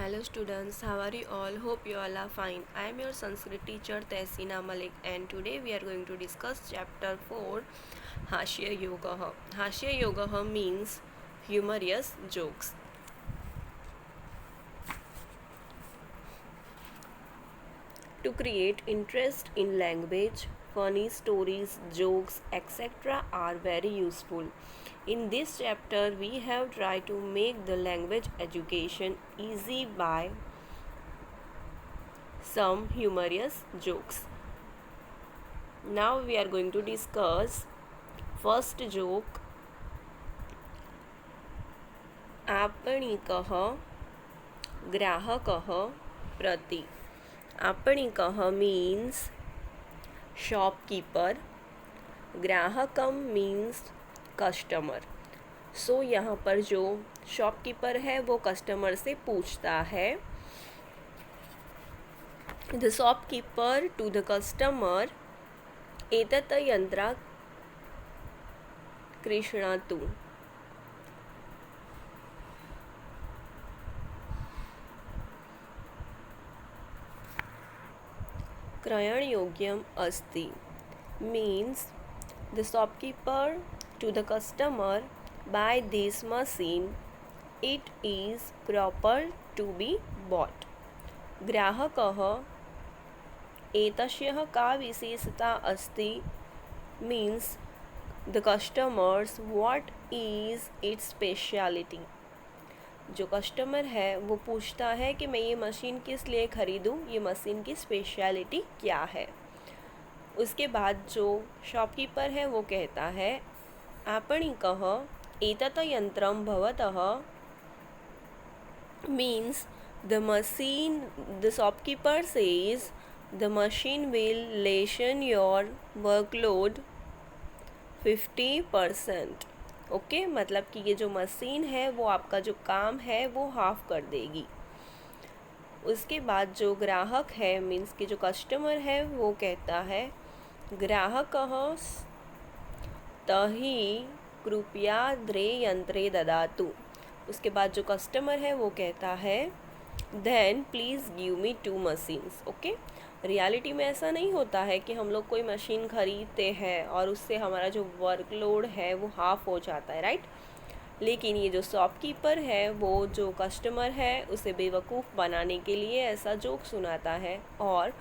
Hello students, how are you all? Hope you all are fine. I am your Sanskrit teacher Tehsina Malik and today we are going to discuss chapter 4 Hashya Yoga. Hashya Yoga means humorous jokes. To create interest in language, funny stories, jokes, etc. are very useful. In this chapter, we have tried to make the language education easy by some humorous jokes. Now we are going to discuss first joke. आपणिकः ग्राहकः प्रति. आपणिकः means shopkeeper. ग्राहकम means customer. So यहाँ पर जो shopkeeper है वो customer से पूछता है. The shopkeeper to the customer, एतत् यंत्र क्रीणातु. क्रयण योग्यम अस्ति means the shopkeeper to the customer, buy this machine, it is proper to be bought. ग्राहकः एतस्याः का विशेषता अस्ति means the customers what is its speciality. जो कस्टमर है वो पूछता है कि मैं ये मशीन किस लिए ख़रीदूँ, ये मशीन की स्पेशलिटी क्या है. उसके बाद जो शॉपकीपर है वो कहता है आपणिकः एतत् यंत्रं भवतः means the machine, the shopkeeper says the machine will lessen your workload 50%. Okay मतलब कि ये जो मशीन है वो आपका जो काम है वो हाफ कर देगी. उसके बाद जो ग्राहक है मीन्स कि जो कस्टमर है वो कहता है ग्राहकः तहि कृपया द्वे यंत्रे ददातु. उसके बाद जो कस्टमर है वो कहता है then please give me 2 machines. Okay reality में ऐसा नहीं होता है कि हम लोग कोई मशीन ख़रीदते हैं और उससे हमारा जो वर्कलोड है वो हाफ हो जाता है, राइट. लेकिन ये जो शॉपकीपर है वो जो कस्टमर है उसे बेवकूफ़ बनाने के लिए ऐसा जोक सुनाता है और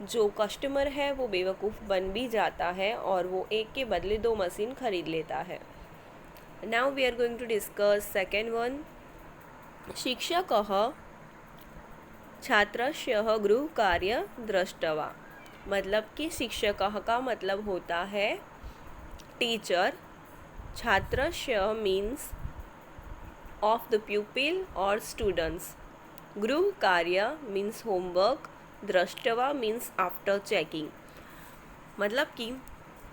जो कस्टमर है वो बेवकूफ़ बन भी जाता है और वो एक के बदले 2 मशीन खरीद लेता है. Now we are going to discuss second one. शिक्षकः छात्रस्य गृहकार्य दृष्टवा. मतलब कि शिक्षकः का मतलब होता है टीचर. छात्रस्य मीन्स ऑफ द प्यूपिल और स्टूडेंट्स. गृह कार्य मीन्स होमवर्क. दृष्टवा मीन्स आफ्टर चेकिंग. मतलब कि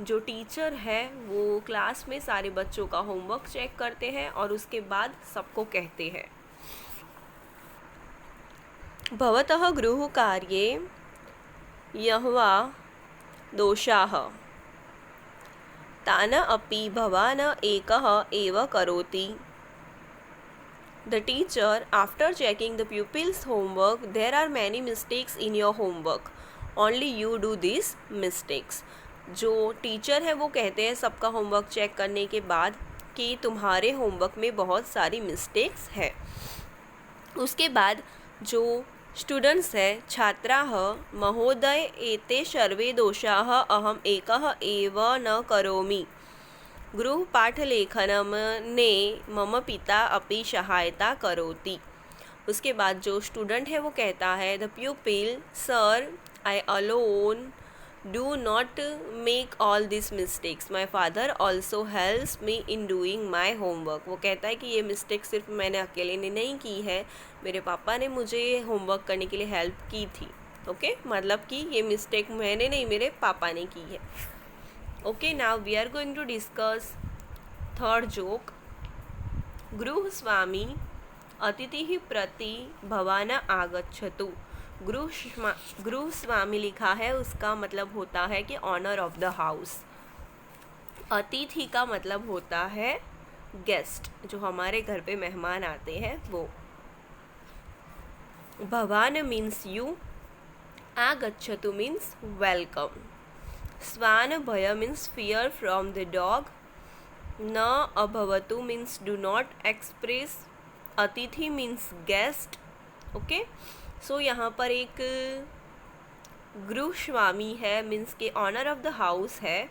जो टीचर है वो क्लास में सारे बच्चों का होमवर्क चेक करते हैं और उसके बाद सबको कहते हैं भवतः गृहकार्ये यह्वा दोषाः तान् अपि भवान् एकः एव करोति. The teacher, after checking the pupils' homework, there are many mistakes in your homework. Only you do these mistakes. जो टीचर है वो कहते हैं सबका होमवर्क चेक करने के बाद कि तुम्हारे होमवर्क में बहुत सारी मिस्टेक्स है. उसके बाद जो स्टूडेंट्स है छात्राः महोदय एते सर्वे दोषाः अहम् एकः एव न करोमि. गृहपाठलेखने मम पिता अपि सहायता करोति. उसके बाद जो स्टूडेंट है वो कहता है the प्यूपिल sir I alone do not make all this mistakes, my father also helps me in doing my homework. वो कहता है कि ये मिस्टेक सिर्फ मैंने अकेले ने नहीं की है, मेरे पापा ने मुझे होमवर्क करने के लिए हेल्प की थी. ओके मतलब कि ये मिस्टेक मैंने नहीं मेरे पापा ने की है. Okay now we are going to discuss third joke. गृहस्वामी अतिथि प्रति भवान् आगच्छतु. गृहस्वामी लिखा है उसका मतलब होता है कि ऑनर ऑफ द हाउस. अतिथि का मतलब होता है गेस्ट, जो हमारे घर पे मेहमान आते हैं वो. भवान मीन्स यू, आगच्छतु मीन्स वेलकम, स्वान भय means fear from the dog, न अभवतु मीन्स डू नॉट एक्सप्रेस, अतिथि मीन्स गेस्ट। ओके, सो यहाँ पर एक गृह स्वामी है मीन्स के ऑनर ऑफ द हाउस है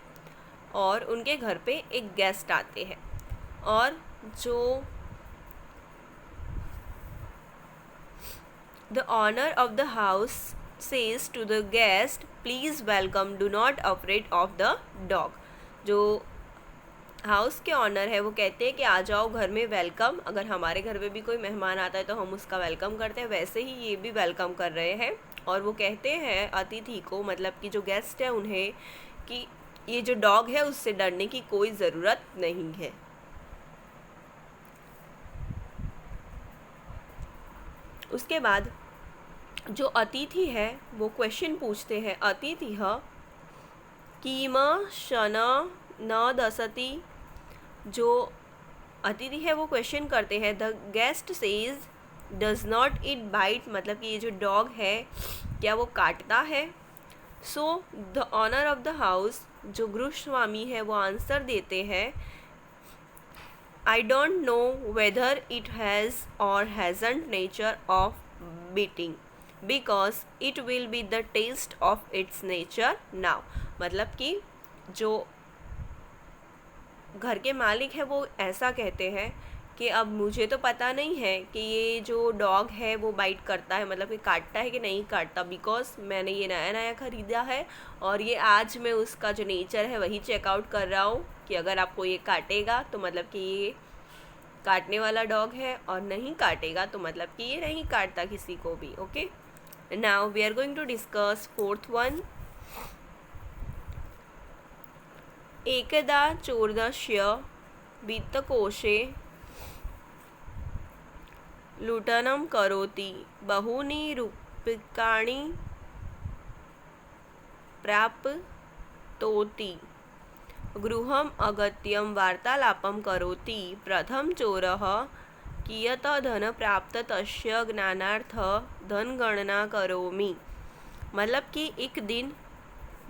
और उनके घर पे एक गेस्ट आते हैं और जो the honour of the house says to the guest please welcome, do not afraid of the dog. जो हाउस के ऑनर है वो कहते हैं कि आ जाओ घर में, वेलकम। अगर हमारे घर में भी कोई मेहमान आता है तो हम उसका वेलकम करते हैं, वैसे ही ये भी वेलकम कर रहे हैं। और वो कहते हैं अतिथि को, मतलब कि जो गेस्ट है उन्हें, कि ये जो डॉग है उससे डरने की कोई ज़रूरत नहीं है। उसके बाद जो अतिथि है वो क्वेश्चन पूछते हैं, अतिथि किम शन न दसति। जो अतिथि है वो क्वेश्चन करते हैं, the guest says does not it bite, मतलब कि ये जो डॉग है क्या वो काटता है। So the honour of the house, जो गृह स्वामी है, वो आंसर देते हैं, I don't know whether it has or hasn't nature of beating because it will be the test of its nature now. मतलब कि जो घर के मालिक है वो ऐसा कहते हैं कि अब मुझे तो पता नहीं है कि ये जो डॉग है वो बाइट करता है, मतलब कि काटता है कि नहीं काटता, बिकॉज मैंने ये नया नया ख़रीदा है और ये आज मैं उसका जो नेचर है वही चेकआउट कर रहा हूँ कि अगर आपको ये काटेगा तो मतलब कि ये काटने वाला डॉग है, और नहीं काटेगा तो मतलब कि ये नहीं काटता किसी को भी। Okay, now we are going to discuss fourth one. एकदा चोरदस्य वित्तकोशे लुटनं करोति, बहूनि रूप्यकाणि प्राप्नोति, गृहम् अगत्यं वार्तालापं करोति, प्रथम चोरः कियत् धन प्राप्त तस्य ज्ञानार्थ धनगणना करोमि। मतलब कि एक दिन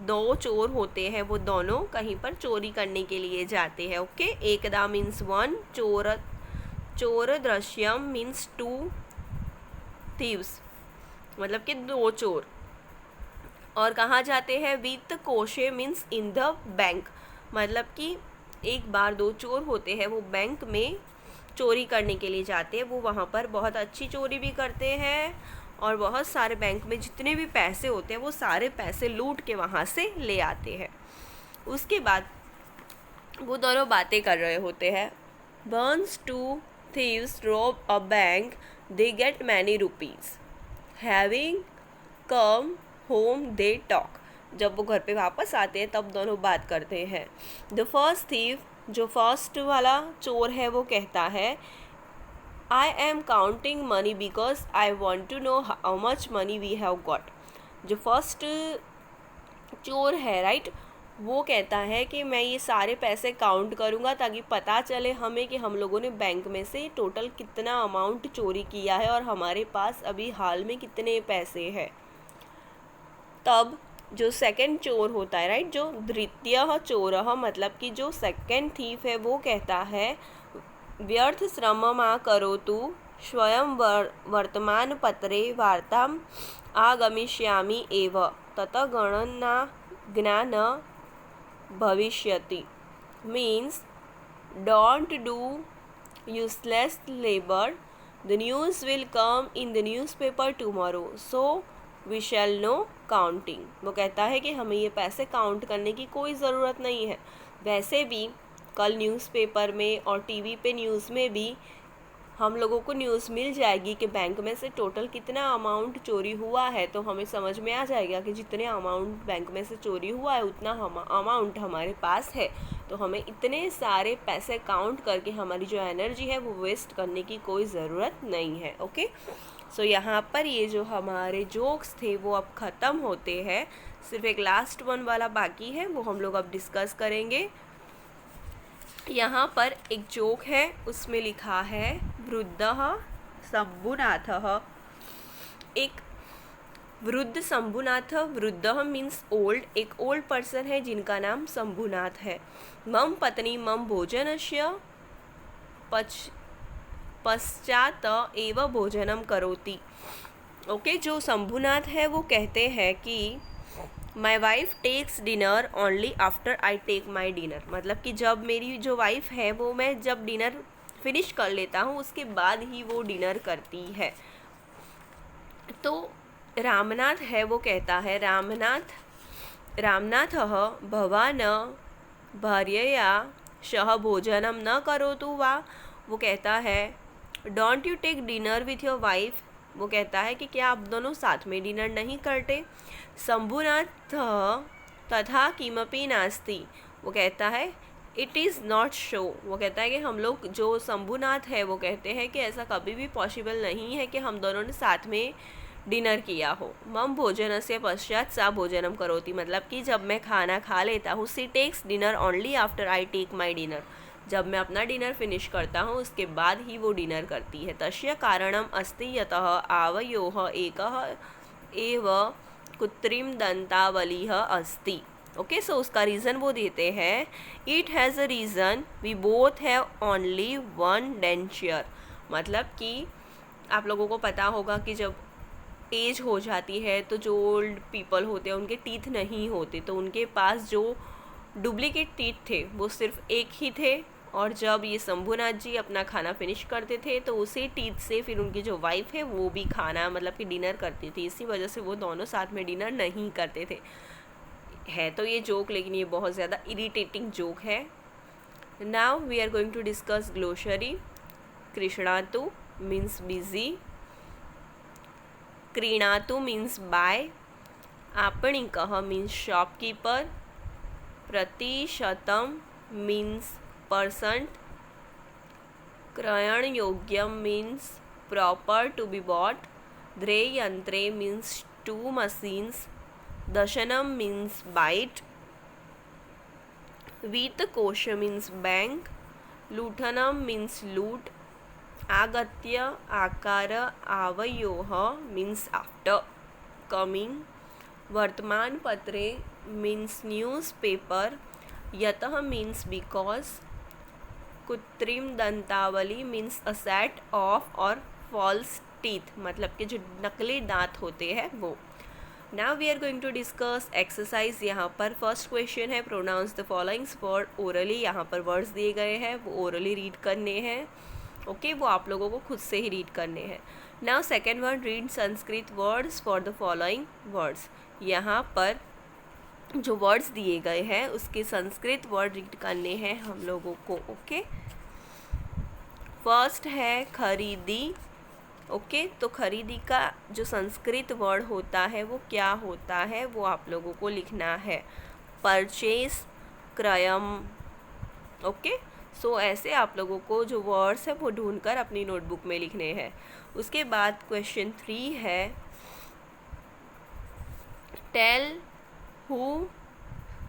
दो चोर होते हैं, वो दोनों कहीं पर चोरी करने के लिए जाते हैं। ओके, एकदा मीन्स वन, चोर दृश्यम मीन्स टू थीव्स, मतलब कि दो चोर। और कहाँ जाते हैं, वित्त कोशे मीन्स इन द बैंक, मतलब कि एक बार दो चोर होते हैं वो बैंक में चोरी करने के लिए जाते हैं। वो वहाँ पर बहुत अच्छी चोरी भी करते हैं और बहुत सारे बैंक में जितने भी पैसे होते हैं वो सारे पैसे लूट के वहाँ से ले आते हैं। उसके बाद वो दोनों बातें कर रहे होते हैं। Once two thieves rob a bank, they get many rupees. Having come home, they talk. जब वो घर पे वापस आते हैं तब दोनों बात करते हैं। The first thief, जो फर्स्ट वाला चोर है, वो कहता है, I am counting money because I want to know how much money we have got. जो फर्स्ट चोर है, राइट, वो कहता है कि मैं ये सारे पैसे काउंट करूँगा ताकि पता चले हमें कि हम लोगों ने बैंक में से टोटल कितना अमाउंट चोरी किया है और हमारे पास अभी हाल में कितने पैसे हैं। तब जो सेकंड चोर होता है, राइट, जो द्वितीय चोर, मतलब कि जो सेकंड थीफ है, वो कहता है, व्यर्थ श्रम मा करोतु, स्वयं वर्तमान पत्रे वार्ताम आगमिष्यामि एव, ततः गणना ज्ञान भविष्यति। Means don't do useless labour, the news will come in the newspaper tomorrow, so we shall no counting. वो कहता है कि हमें ये पैसे काउंट करने की कोई ज़रूरत नहीं है, वैसे भी कल न्यूज़पेपर में और टीवी पे न्यूज़ में भी हम लोगों को न्यूज़ मिल जाएगी कि बैंक में से टोटल कितना अमाउंट चोरी हुआ है, तो हमें समझ में आ जाएगा कि जितने अमाउंट बैंक में से चोरी हुआ है उतना अमाउंट हमारे पास है, तो हमें इतने सारे पैसे काउंट करके हमारी जो एनर्जी है वो वेस्ट करने की कोई ज़रूरत नहीं है। ओके, सो यहाँ पर ये जो हमारे जोक्स थे वो अब ख़त्म होते हैं, सिर्फ एक लास्ट वन वाला बाकी है, वो हम लोग अब डिस्कस करेंगे। यहाँ पर एक जोक है, उसमें लिखा है, वृद्धः शंभुनाथः एक वृद्ध शंभुनाथ, वृद्ध मीन्स ओल्ड, एक ओल्ड पर्सन है जिनका नाम शंभुनाथ है। मम पत्नी मम भोजनस्य पश्चात एव भोजनम करोति। ओके, जो शंभुनाथ है वो कहते हैं कि my wife takes dinner only after I take my dinner, मतलब कि जब मेरी जो वाइफ है वो मैं जब डिनर फिनिश कर लेता हूँ उसके बाद ही वो डिनर करती है। तो रामनाथ है वो कहता है, रामनाथ भवान भार्यया सह भोजनम न करोतु वा। वो कहता है don't you take dinner with your wife. वो कहता है कि क्या आप दोनों साथ में डिनर नहीं करते। शंभुनाथ तथा किमपि नास्ति। वो कहता है इट इज़ नॉट शो। वो कहता है कि हम लोग, जो शंभुनाथ है वो कहते हैं कि ऐसा कभी भी पॉसिबल नहीं है कि हम दोनों ने साथ में डिनर किया हो। मम भोजन से पश्चात सा भोजनम करोति, मतलब कि जब मैं खाना खा लेता हूँ, she takes dinner only after I take my dinner, जब मैं अपना डिनर फिनिश करता हूँ उसके बाद ही वो डिनर करती है। तस्य कारणम अस्ति यतः आवयोः एकः एव कृत्रिम दंतावलिः अस्ति। ओके, सो उसका रीज़न वो देते हैं, it has a reason we both have only one denture. मतलब कि आप लोगों को पता होगा कि जब एज हो जाती है तो जो ओल्ड पीपल होते हैं उनके टीथ नहीं होते, तो उनके पास जो डुप्लीकेट टीथ थे वो सिर्फ एक ही थे। और जब ये शंभुनाथ जी अपना खाना फिनिश करते थे तो उसी टीथ से फिर उनकी जो वाइफ है वो भी खाना, मतलब कि डिनर करती थी। इसी वजह से वो दोनों साथ में डिनर नहीं करते थे। है तो ये जोक, लेकिन ये बहुत ज़्यादा इरिटेटिंग जोक है। Now we are going to discuss glossary. कृष्णातु मीन्स बिजी, क्रीणातु मीन्स बाय, आपणिकः मीन्स शॉपकीपर, प्रतिशतम मीन्स परसेंट, क्रयण योग्यम means proper to be bought, द्रे यंत्रे मीन्स टू मशीन्स, दशनम मीन्स बाइट, वित्तकोश मीन्स बैंक, लूठनम मीन्स लूट, आगत्य आकार आवयोः मीन्स आफ्टर कमिंग, वर्तमान पत्रे मीन्स न्यूज़पेपर, यतः मीन्स बिकॉज, कृत्रिम दंतावली means a set of or false teeth, मतलब कि जो नकली दांत होते हैं वो। Now we are going to discuss exercise. यहाँ पर फर्स्ट क्वेश्चन है pronounce the followings word orally. यहाँ पर वर्ड्स दिए गए हैं, वो ओरली रीड करने हैं। ओके, वो आप लोगों को खुद से ही रीड करने हैं। Now second word, read Sanskrit words for the following words. यहाँ पर जो वर्ड्स दिए गए हैं उसके संस्कृत वर्ड रीड करने हैं हम लोगों को। ओके, फर्स्ट है खरीदी। ओके, तो खरीदी का जो संस्कृत वर्ड होता है वो क्या होता है वो आप लोगों को लिखना है, परचेज, क्रयम। ओके, सो ऐसे आप लोगों को जो वर्ड्स है वो ढूंढकर अपनी नोटबुक में लिखने हैं। उसके बाद क्वेश्चन 3 है, tell who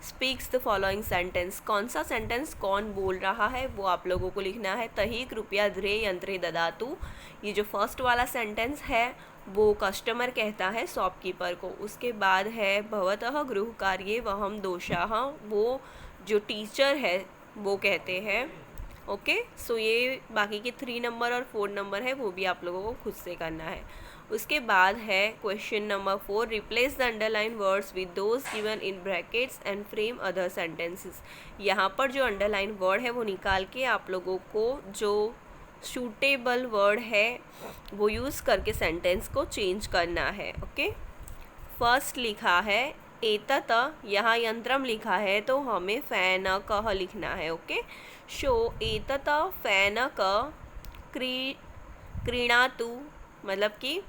speaks the following sentence. कौन सा सेंटेंस कौन बोल रहा है वो आप लोगों को लिखना है। तही कृपया द्रे यंत्रे ददातु, ये जो फर्स्ट वाला सेंटेंस है वो कस्टमर कहता है शॉपकीपर को। उसके बाद है भवतः गृह कार्ये वहम दोषाः, वो जो टीचर है वो कहते हैं। ओके, सो ये बाकी के 3 नंबर और 4 नंबर है वो भी आप लोगों को खुद से करना है। उसके बाद है question number 4, replace the underline words with those given in brackets and frame other sentences. यहाँ पर जो अंडरलाइन वर्ड है वो निकाल के आप लोगों को जो सूटेबल वर्ड है वो यूज़ करके सेंटेंस को चेंज करना है। ओके, फर्स्ट लिखा है एतत, यहाँ यंत्रम लिखा है तो हमें फैनकः लिखना है। ओके, शो एतत फैनक क्रीणातु, मतलब कि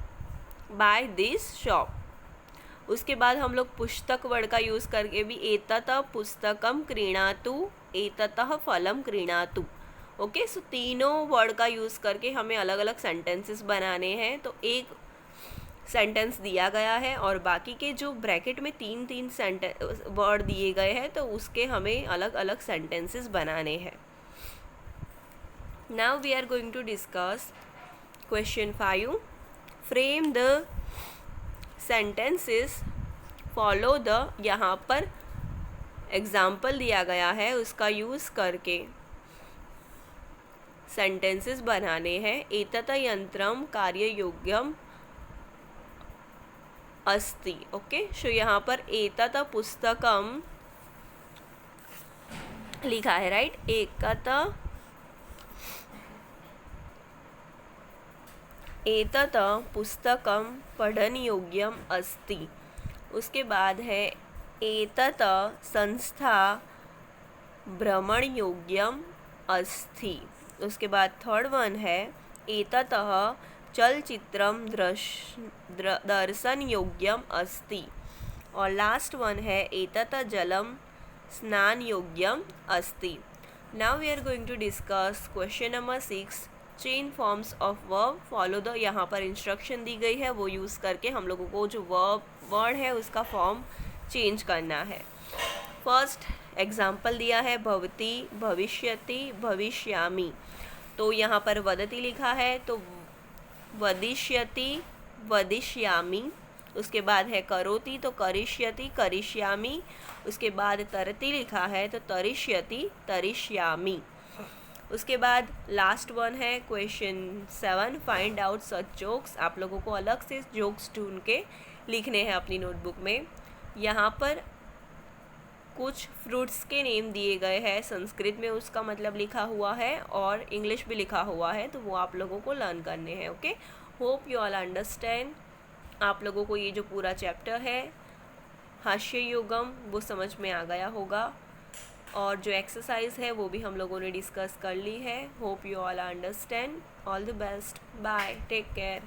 बाय दिस शॉप। उसके बाद हम लोग पुस्तक वर्ड का यूज़ करके भी एतत पुस्तकम क्रीणातु, एततः फलम क्रीणातु। ओके, सो तीनों वर्ड का यूज़ करके हमें अलग अलग सेंटेंसेस बनाने हैं। तो एक सेंटेंस दिया गया है और बाकी के जो ब्रैकेट में 3-3 सेंटेंस वर्ड दिए गए हैं तो उसके हमें अलग अलग सेंटेंसेस बनाने हैं। Now we are going to discuss question 5, frame the sentences follow the, यहाँ पर एग्जाम्पल दिया गया है उसका यूज़ करके सेंटेंसेस बनाने हैं। एतत् यंत्रम कार्ययोग्यम अस्ति। ओके, सो यहाँ पर एतत् पुस्तकम लिखा है, राइट। एतत् पुस्तकम पठन योग्यम अस्ति। उसके बाद है एतत् संस्था भ्रमण योग्यम अस्ति। उसके बाद थर्ड वन है एततः चलचित्रम दर्शन योग्यम अस्ति। और लास्ट वन है एतत् जलम स्नान योग्यम अस्ति। Now we are going to discuss question number 6, change forms of verb follow the. यहाँ पर इंस्ट्रक्शन दी गई है, वो यूज़ करके हम लोगों को जो वर्ड है उसका फॉर्म चेंज करना है। फर्स्ट एग्जाम्पल दिया है भवती, भविष्यति, भविष्यामि। तो यहाँ पर वदति लिखा है तो वदिष्यति, वदिष्यामि। उसके बाद है करोति तो करिष्यति, करिष्यामि। उसके बाद तरति लिखा है तो तरिष्यति, तरिष्यामि। उसके बाद लास्ट वन है question 7, find out such jokes. आप लोगों को अलग से जोक्स ढूंढ के लिखने हैं अपनी नोटबुक में। यहाँ पर कुछ फ्रूट्स के नेम दिए गए हैं, संस्कृत में उसका मतलब लिखा हुआ है और इंग्लिश भी लिखा हुआ है, तो वो आप लोगों को लर्न करने हैं। Okay, hope you all understand. आप लोगों को ये जो पूरा चैप्टर है हास्य युगम वो समझ में आ गया होगा, और जो एक्सरसाइज है वो भी हम लोगों ने डिस्कस कर ली है। Hope you all understand. All the best, bye, take care.